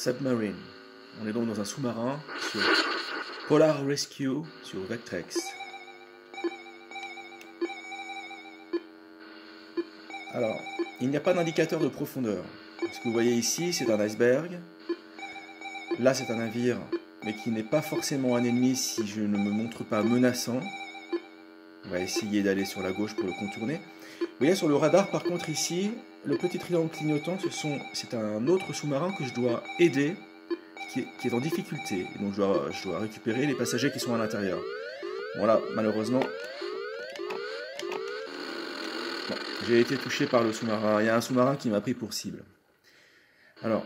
Submarine. On est donc dans un sous-marin sur Polar Rescue sur Vectrex. Alors, il n'y a pas d'indicateur de profondeur. Ce que vous voyez ici, c'est un iceberg. Là, c'est un navire, mais qui n'est pas forcément un ennemi si je ne me montre pas menaçant. On va essayer d'aller sur la gauche pour le contourner. Vous voyez sur le radar, par contre, ici, le petit triangle clignotant, c'est un autre sous-marin que je dois aider, qui est en difficulté. Et donc, je dois récupérer les passagers qui sont à l'intérieur. Voilà, malheureusement, bon, j'ai été touché par le sous-marin. Il y a un sous-marin qui m'a pris pour cible. Alors,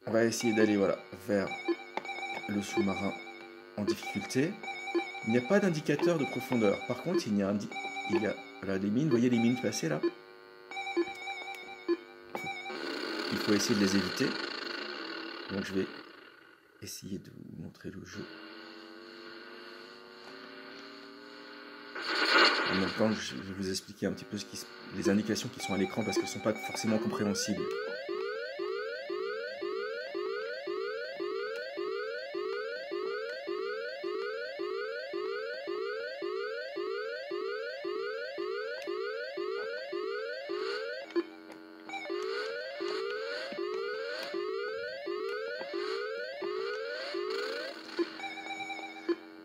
on va essayer d'aller vers le sous-marin en difficulté. Il n'y a pas d'indicateur de profondeur. Par contre, il y a voilà, des mines. Vous voyez les mines passer là? Il faut essayer de les éviter. Donc je vais essayer de vous montrer le jeu. En même temps, je vais vous expliquer un petit peu les indications qui sont à l'écran parce qu'elles ne sont pas forcément compréhensibles.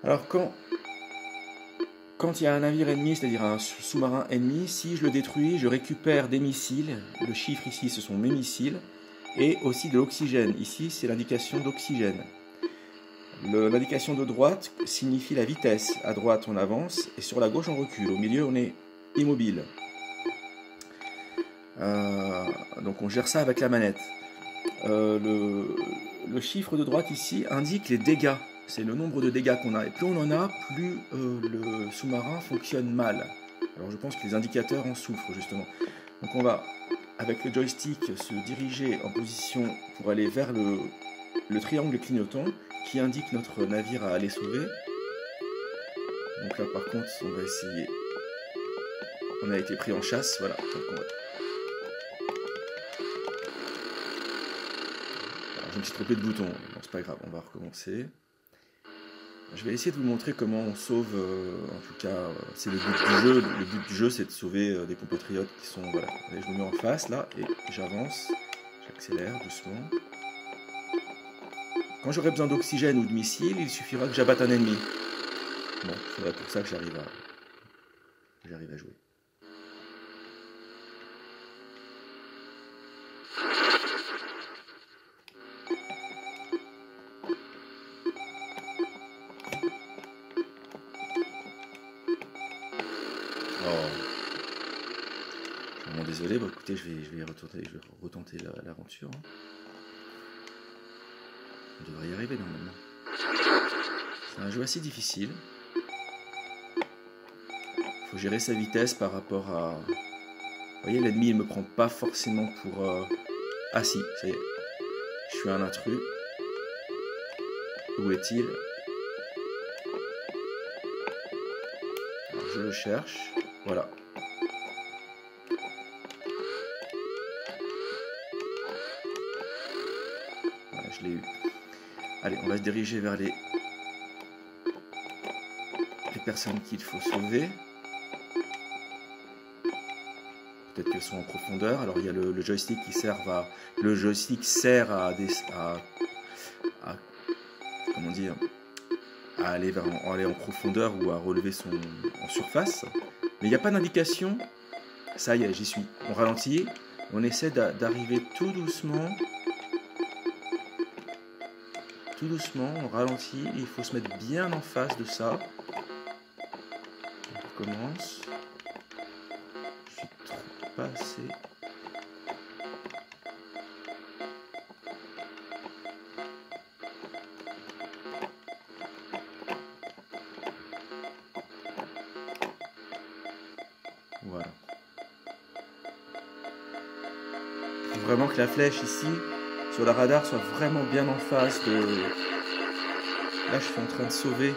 Alors quand il y a un navire ennemi, c'est-à-dire un sous-marin ennemi, si je le détruis, je récupère des missiles. Le chiffre ici, ce sont mes missiles. Et aussi de l'oxygène. Ici, c'est l'indication d'oxygène. L'indication de droite signifie la vitesse. À droite, on avance. Et sur la gauche, on recule. Au milieu, on est immobile. Donc on gère ça avec la manette. Le chiffre de droite ici indique les dégâts. C'est le nombre de dégâts qu'on a. Et plus on en a, plus le sous-marin fonctionne mal. Alors je pense que les indicateurs en souffrent justement. Donc on va, avec le joystick, se diriger en position pour aller vers le triangle clignotant qui indique notre navire à aller sauver. Donc là par contre, on va essayer. On a été pris en chasse, voilà. Donc on va... Alors, je me suis trompé de bouton. Bon, c'est pas grave, on va recommencer. Je vais essayer de vous montrer comment on sauve, en tout cas, c'est le but du jeu. Le but du jeu, c'est de sauver des compatriotes qui sont... Voilà, allez, je me mets en face, là, et j'avance. J'accélère doucement. Quand j'aurai besoin d'oxygène ou de missiles, il suffira que j'abatte un ennemi. Bon, il faudrait pour ça que j'arrive à jouer. Désolé, bon, écoutez, je vais retenter l'aventure. On devrait y arriver normalement. C'est un jeu assez difficile. Il faut gérer sa vitesse par rapport à... Vous voyez, l'ennemi il me prend pas forcément pour... Ah si, ça y est. Je suis un intrus. Où est-il? Alors, je le cherche. Voilà. Je l'ai eu. Allez, on va se diriger vers les personnes qu'il faut sauver. Peut-être qu'elles sont en profondeur. Alors il y a le joystick qui sert à... Le joystick sert à comment dire, à aller en profondeur ou à relever en surface. Mais il n'y a pas d'indication. Ça y est, j'y suis. On ralentit. On essaie d'arriver tout doucement. Tout doucement, on ralentit, il faut se mettre bien en face de ça. On recommence. Je suis trop passé. Voilà. Il faut vraiment que la flèche ici sur le radar soit vraiment bien en face de... Là je suis en train de sauver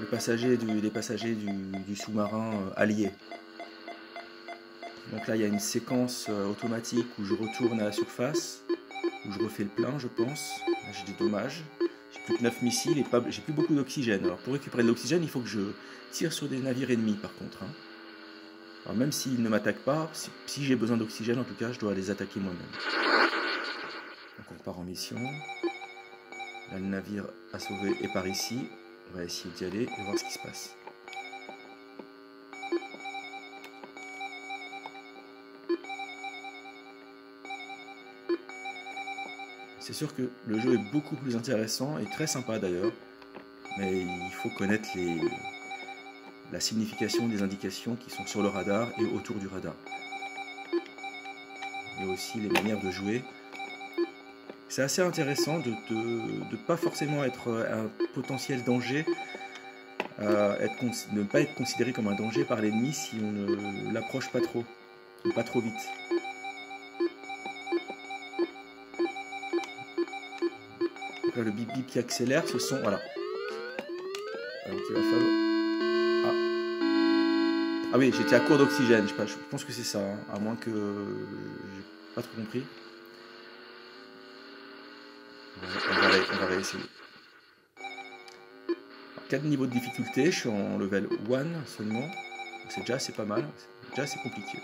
les passagers du sous-marin allié. Donc là, il y a une séquence automatique où je retourne à la surface, où je refais le plein, je pense. Là, j'ai des dommages. J'ai plus que 9 missiles et j'ai plus beaucoup d'oxygène. Alors pour récupérer de l'oxygène, il faut que je tire sur des navires ennemis par contre. Hein. Alors même s'ils ne m'attaquent pas, si j'ai besoin d'oxygène, en tout cas, je dois les attaquer moi-même. Donc on part en mission. Là, le navire à sauver est par ici. On va essayer d'y aller et voir ce qui se passe. C'est sûr que le jeu est beaucoup plus intéressant et très sympa d'ailleurs, mais il faut connaître la signification des indications qui sont sur le radar et autour du radar. Et aussi les manières de jouer. C'est assez intéressant de ne pas forcément être un potentiel danger, de ne pas être considéré comme un danger par l'ennemi si on ne l'approche pas trop, ou pas trop vite. Donc là, le bip bip qui accélère, ce sont... Voilà. Donc il va falloir... Ah oui, j'étais à court d'oxygène, je pense que c'est ça, hein, à moins que j'ai pas trop compris. On va réessayer. 4 niveaux de difficulté, je suis en level 1 seulement. C'est déjà assez pas mal, c'est déjà assez compliqué.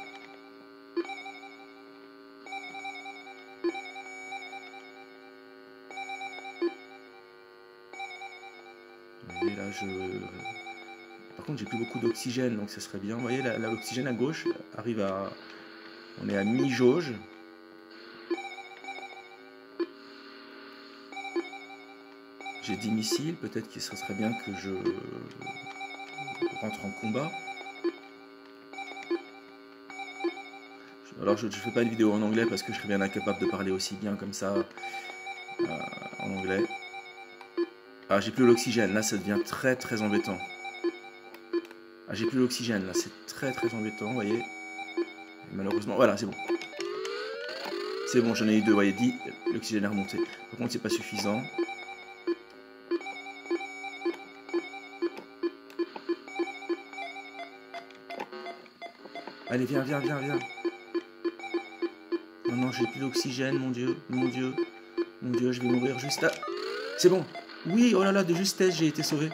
Et là, par contre, j'ai plus beaucoup d'oxygène, donc ça serait bien. Vous voyez, l'oxygène à gauche arrive à... On est à mi-jauge. J'ai 10 missiles, peut-être que ce serait bien que je rentre en combat. Alors je ne fais pas une vidéo en anglais parce que je serais bien incapable de parler aussi bien comme ça en anglais. Ah, j'ai plus l'oxygène, là ça devient très très embêtant. Ah, j'ai plus l'oxygène, là c'est très très embêtant, vous voyez. Et malheureusement, voilà, c'est bon. C'est bon, j'en ai eu 2, vous voyez, 10, l'oxygène est remonté. Par contre, c'est pas suffisant. Allez, viens. Non, j'ai plus d'oxygène, mon Dieu, je vais mourir juste là. C'est bon. Oui, oh là là, de justesse, j'ai été sauvé.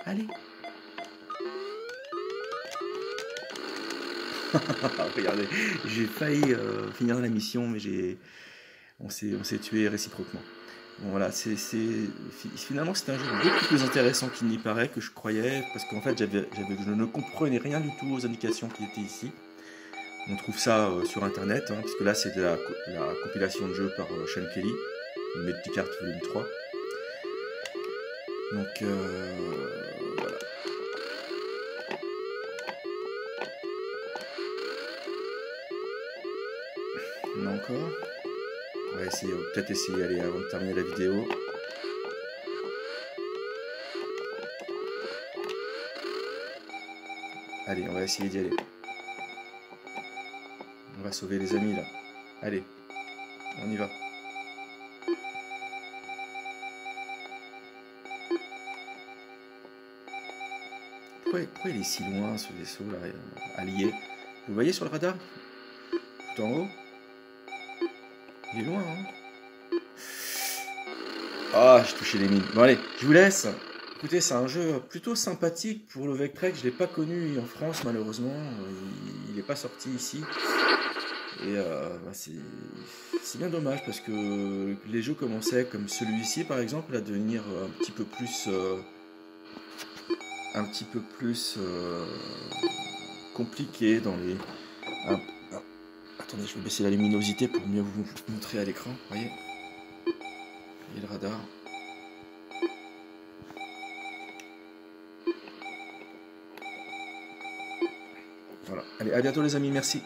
Allez. Regardez, j'ai failli finir la mission, mais on s'est tué réciproquement. Bon, voilà, finalement c'est un jeu beaucoup plus intéressant qu'il n'y paraît, que je croyais, parce qu'en fait je ne comprenais rien du tout aux indications qui étaient ici. On trouve ça sur internet, hein, parce que là c'est de la compilation de jeux par Sean Kelly, Medicart Volume 3. Donc voilà. On a encore. On va peut-être essayer allez, avant de terminer la vidéo. Allez, on va essayer d'y aller. On va sauver les amis là. Allez, on y va. Pourquoi il est si loin ce vaisseau là, allié? Vous voyez sur le radar? Tout en haut? Il est loin, hein? Ah, j'ai touché les mines. Bon allez, je vous laisse. Écoutez, c'est un jeu plutôt sympathique pour le Vectrex. Je ne l'ai pas connu en France, malheureusement. Il n'est pas sorti ici. Et c'est bien dommage parce que les jeux commençaient comme celui-ci, par exemple, à devenir un petit peu plus compliqué dans les... Attendez, je vais baisser la luminosité pour mieux vous montrer à l'écran. Vous voyez? Et le radar. Voilà. Allez, à bientôt les amis, merci.